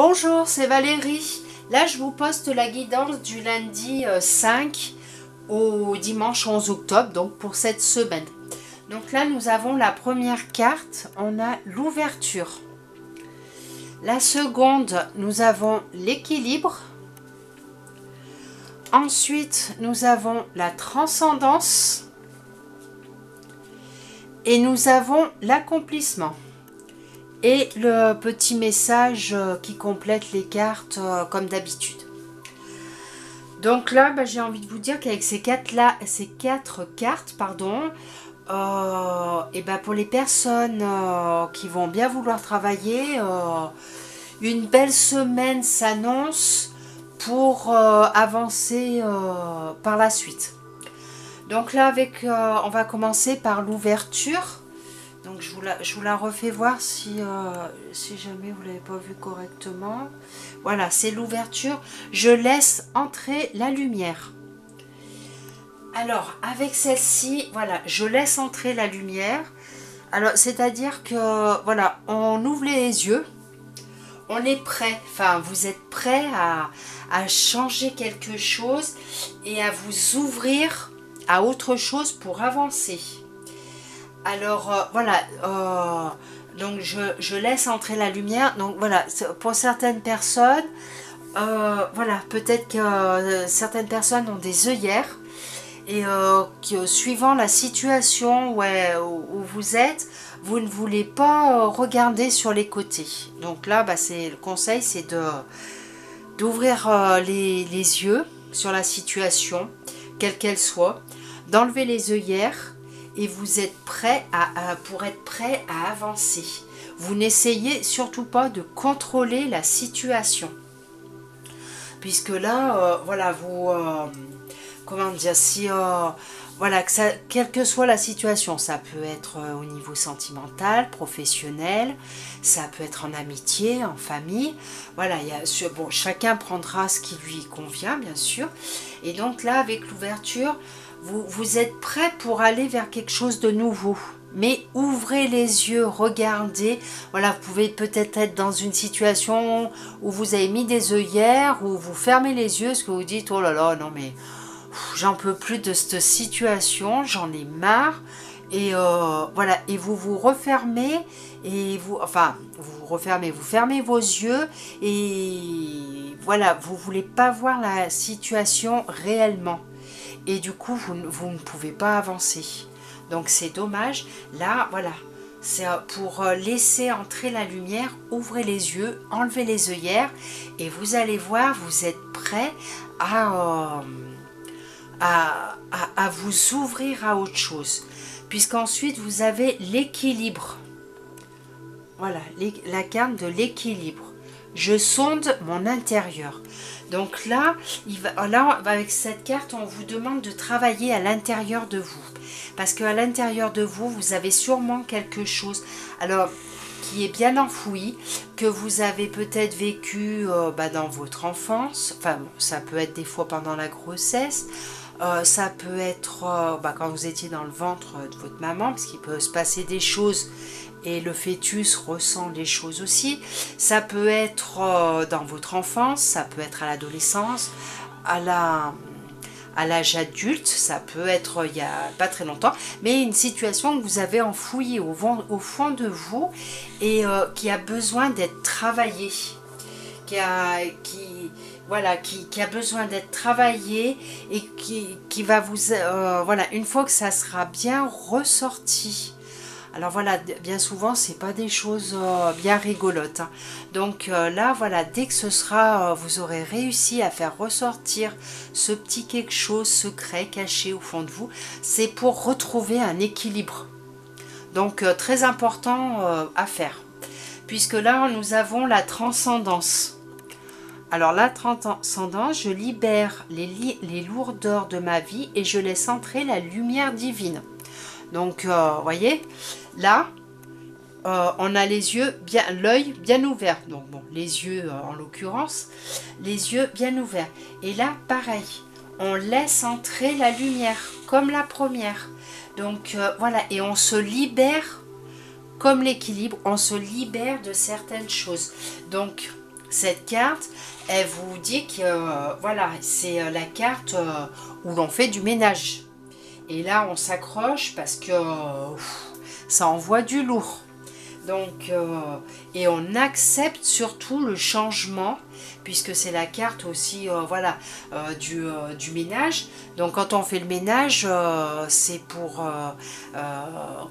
Bonjour, c'est Valérie. Là, je vous poste la guidance du lundi 5 au dimanche 11 octobre, donc pour cette semaine. Donc là, nous avons la première carte, on a l'ouverture. La seconde, nous avons l'équilibre. Ensuite, nous avons la transcendance. Et nous avons l'accomplissement. Et le petit message qui complète les cartes comme d'habitude. Donc là, j'ai envie de vous dire qu'avec ces quatre cartes, et pour les personnes qui vont bien vouloir travailler, une belle semaine s'annonce pour avancer par la suite. Donc là, on va commencer par l'ouverture. Donc je vous la refais voir si jamais vous ne l'avez pas vu correctement. Voilà, c'est l'ouverture. Je laisse entrer la lumière. Alors, avec celle-ci, voilà, je laisse entrer la lumière. Alors, c'est-à-dire que, voilà, on ouvre les yeux. On est prêt, enfin, vous êtes prêt à changer quelque chose et à vous ouvrir à autre chose pour avancer. Alors voilà, donc je laisse entrer la lumière. Donc voilà, pour certaines personnes, voilà, peut-être que certaines personnes ont des œillères et suivant la situation où vous êtes, vous ne voulez pas regarder sur les côtés. Donc là, le conseil, c'est d'ouvrir les yeux sur la situation, quelle qu'elle soit, d'enlever les œillères. Et vous êtes prêt pour être prêt à avancer. Vous n'essayez surtout pas de contrôler la situation. Puisque là, voilà, comment dire, voilà, quelle que soit la situation, ça peut être au niveau sentimental, professionnel, ça peut être en amitié, en famille. Voilà, bon, chacun prendra ce qui lui convient, bien sûr. Et donc là, avec l'ouverture, vous êtes prêt pour aller vers quelque chose de nouveau. Mais ouvrez les yeux, regardez. Voilà, vous pouvez peut-être être dans une situation où vous avez mis des œillères, où vous fermez les yeux, parce que vous dites, oh là là, non mais j'en peux plus de cette situation, j'en ai marre. Et voilà, et vous refermez, et vous fermez vos yeux, et voilà, vous ne voulez pas voir la situation réellement. Et du coup, vous ne pouvez pas avancer. Donc c'est dommage. Là, voilà, c'est pour laisser entrer la lumière, ouvrez les yeux, enlevez les œillères, et vous allez voir, vous êtes prêt à vous ouvrir à autre chose. Puisqu'ensuite, vous avez l'équilibre. Voilà, la carte de l'équilibre. Je sonde mon intérieur. Donc là, avec cette carte, on vous demande de travailler à l'intérieur de vous. Parce qu'à l'intérieur de vous, vous avez sûrement quelque chose qui est bien enfoui, que vous avez peut-être vécu dans votre enfance. Enfin, ça peut être des fois pendant la grossesse. Ça peut être quand vous étiez dans le ventre de votre maman, parce qu'il peut se passer des choses et le fœtus ressent les choses aussi. Ça peut être dans votre enfance, ça peut être à l'adolescence, à l'âge adulte, ça peut être il n'y a pas très longtemps, mais une situation que vous avez enfouie au fond de vous et qui a besoin d'être travaillée, qui a besoin d'être travaillé et qui va vous... voilà, une fois que ça sera bien ressorti. Alors voilà, bien souvent, c'est pas des choses bien rigolotes. Hein. Donc là, voilà, dès que ce sera, vous aurez réussi à faire ressortir ce petit quelque chose secret, caché au fond de vous, c'est pour retrouver un équilibre. Donc très important à faire. Puisque là, nous avons la transcendance. Alors la transcendance, je libère les lourdeurs de ma vie et je laisse entrer la lumière divine. Donc, voyez, là, on a l'œil bien ouvert. Donc bon, les yeux en l'occurrence, les yeux bien ouverts. Et là, pareil, on laisse entrer la lumière comme la première. Donc voilà, et on se libère, comme l'équilibre, on se libère de certaines choses. Donc Cette carte, elle vous dit que voilà, c'est la carte où l'on fait du ménage. Et là, on s'accroche parce que ça envoie du lourd. Donc, et on accepte surtout le changement, puisque c'est la carte aussi voilà, du ménage. Donc quand on fait le ménage, c'est pour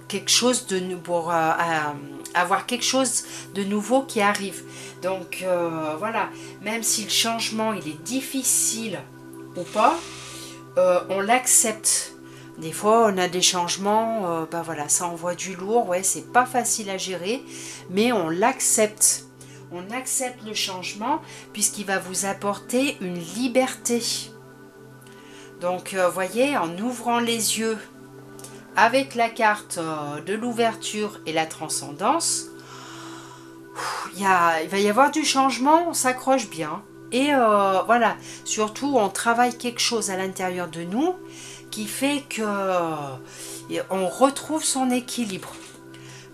quelque chose de pour avoir quelque chose de nouveau qui arrive. Donc voilà, même si le changement il est difficile ou pas, on l'accepte. Des fois, on a des changements, ben voilà, ça envoie du lourd, ouais, c'est pas facile à gérer, mais on l'accepte. On accepte le changement puisqu'il va vous apporter une liberté. Donc, voyez, en ouvrant les yeux avec la carte de l'ouverture et la transcendance, il va y avoir du changement, on s'accroche bien. Et voilà, surtout, on travaille quelque chose à l'intérieur de nous qui fait que on retrouve son équilibre,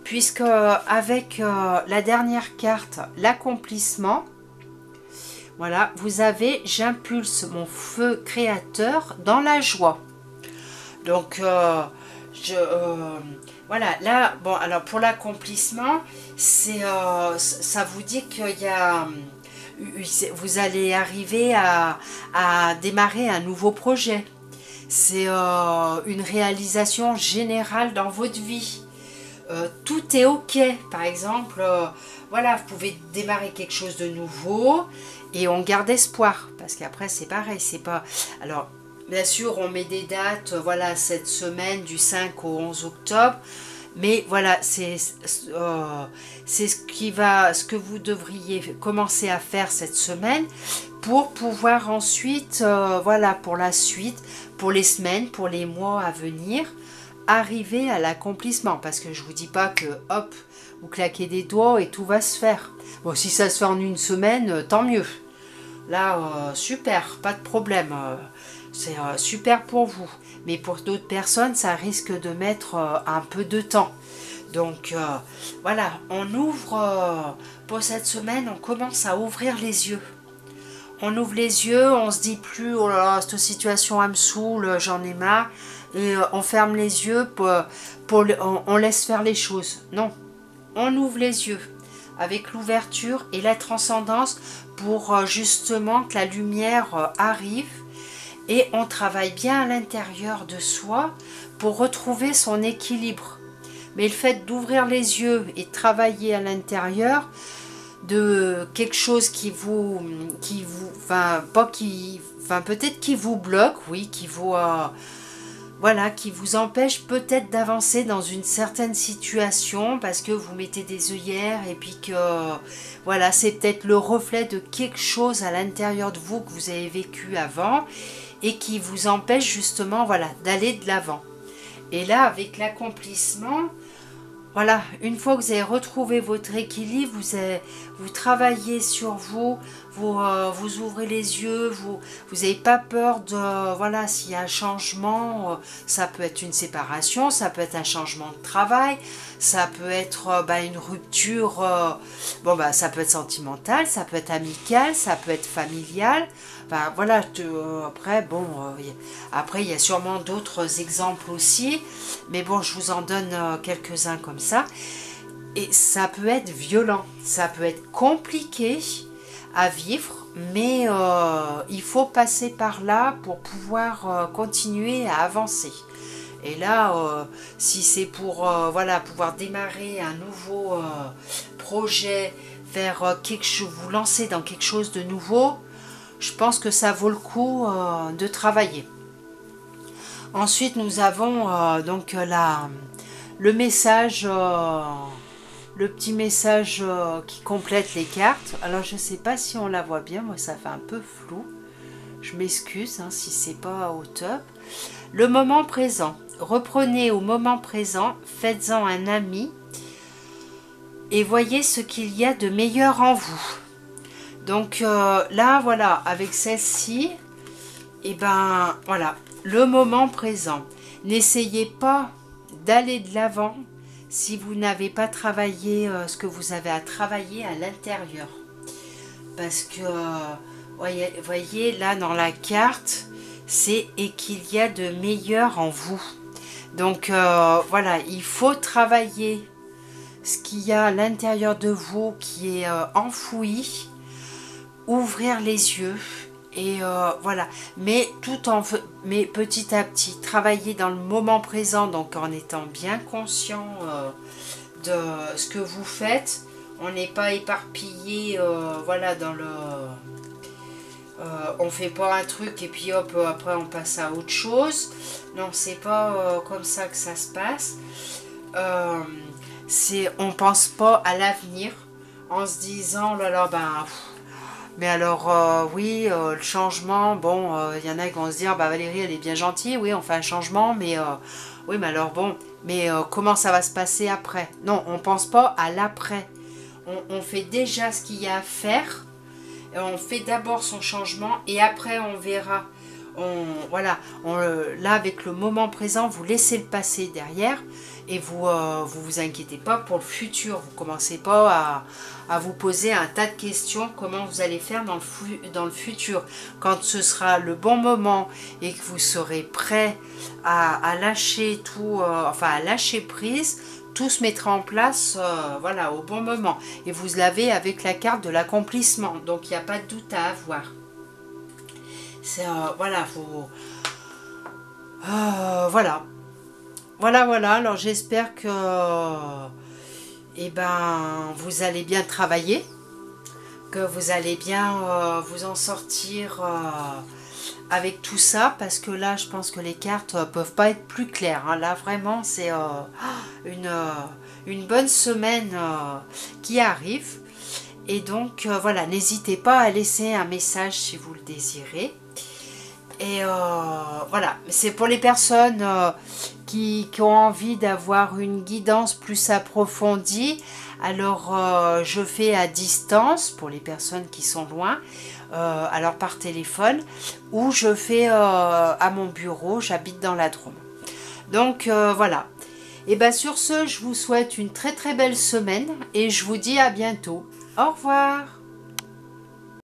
puisque avec la dernière carte, l'accomplissement, voilà, vous avez j'impulse mon feu créateur dans la joie. Donc voilà, là, bon, alors pour l'accomplissement, c'est ça vous dit qu'il y a vous allez arriver à démarrer un nouveau projet. C'est une réalisation générale dans votre vie. Tout est ok. Par exemple, voilà, vous pouvez démarrer quelque chose de nouveau et on garde espoir. Parce qu'après, c'est pareil. C'est pas. Alors, bien sûr, on met des dates, voilà, cette semaine du 5 au 11 octobre. Mais voilà, c'est ce que vous devriez commencer à faire cette semaine pour pouvoir ensuite, voilà, pour la suite, pour les semaines, pour les mois à venir, arriver à l'accomplissement. Parce que je vous dis pas que, hop, vous claquez des doigts et tout va se faire. Bon, si ça se fait en une semaine, tant mieux. Là, super, pas de problème. C'est super pour vous. Mais pour d'autres personnes, ça risque de mettre un peu de temps. Donc voilà, on ouvre, pour cette semaine, on commence à ouvrir les yeux. On ouvre les yeux, on se dit plus, oh là là, cette situation elle me saoule, j'en ai marre. Et on ferme les yeux, on laisse faire les choses. Non, on ouvre les yeux avec l'ouverture et la transcendance pour justement que la lumière arrive. Et on travaille bien à l'intérieur de soi pour retrouver son équilibre. Mais le fait d'ouvrir les yeux et de travailler à l'intérieur de quelque chose peut-être qui vous bloque, oui, voilà, qui vous empêche peut-être d'avancer dans une certaine situation parce que vous mettez des œillères et puis que voilà, c'est peut-être le reflet de quelque chose à l'intérieur de vous que vous avez vécu avant et qui vous empêche justement, voilà, d'aller de l'avant. Et là, avec l'accomplissement, voilà, une fois que vous avez retrouvé votre équilibre, vous travaillez sur vous, vous ouvrez les yeux, vous n'avez pas peur de, voilà, s'il y a un changement, ça peut être une séparation, ça peut être un changement de travail, ça peut être une rupture, ça peut être sentimental, ça peut être amical, ça peut être familial. Voilà, après il y a sûrement d'autres exemples aussi, mais bon, je vous en donne quelques-uns comme ça. Et ça peut être violent, ça peut être compliqué à vivre, mais il faut passer par là pour pouvoir continuer à avancer. Et là, si c'est pour pouvoir démarrer un nouveau projet, faire vous lancer dans quelque chose de nouveau, je pense que ça vaut le coup de travailler. Ensuite, nous avons le message, le petit message qui complète les cartes. Alors, je ne sais pas si on la voit bien, moi ça fait un peu flou. Je m'excuse si c'est pas au top. Le moment présent. Reprenez au moment présent, faites-en un ami et voyez ce qu'il y a de meilleur en vous. Donc là, voilà, avec celle-ci, voilà, le moment présent. N'essayez pas d'aller de l'avant si vous n'avez pas travaillé ce que vous avez à travailler à l'intérieur. parce que, voyez, là dans la carte, c'est et qu'il y a de meilleur en vous. Donc voilà, il faut travailler ce qu'il y a à l'intérieur de vous qui est enfoui, ouvrir les yeux et voilà, mais mais petit à petit, travailler dans le moment présent, donc en étant bien conscient de ce que vous faites. On n'est pas éparpillé, voilà, dans le... on fait pas un truc et puis hop, après on passe à autre chose. Non, c'est pas comme ça que ça se passe. On pense pas à l'avenir en se disant, là là, ben... Mais alors, oui, le changement, bon, y en a qui vont se dire, bah Valérie, elle est bien gentille, oui, on fait un changement, mais oui, mais alors bon, mais comment ça va se passer après? Non, on pense pas à l'après. On fait déjà ce qu'il y a à faire, et on fait d'abord son changement, et après on verra. Voilà, là avec le moment présent, vous laissez le passé derrière, et vous inquiétez pas pour le futur. Vous commencez pas à vous poser un tas de questions, comment vous allez faire dans le futur. Quand ce sera le bon moment et que vous serez prêt à lâcher tout, enfin à lâcher prise, tout se mettra en place voilà, au bon moment. Et vous l'avez avec la carte de l'accomplissement, donc il n'y a pas de doute à avoir. Voilà, voilà. Voilà, alors j'espère que eh ben, vous allez bien travailler, que vous allez bien vous en sortir avec tout ça, parce que là, je pense que les cartes peuvent pas être plus claires. Hein. Là, vraiment, c'est une bonne semaine qui arrive. Et donc, voilà, n'hésitez pas à laisser un message si vous le désirez. Et voilà, c'est pour les personnes qui ont envie d'avoir une guidance plus approfondie. Alors je fais à distance pour les personnes qui sont loin, alors par téléphone, ou je fais à mon bureau, j'habite dans la Drôme. Donc voilà. Et bien sur ce, je vous souhaite une très très belle semaine et je vous dis à bientôt. Au revoir.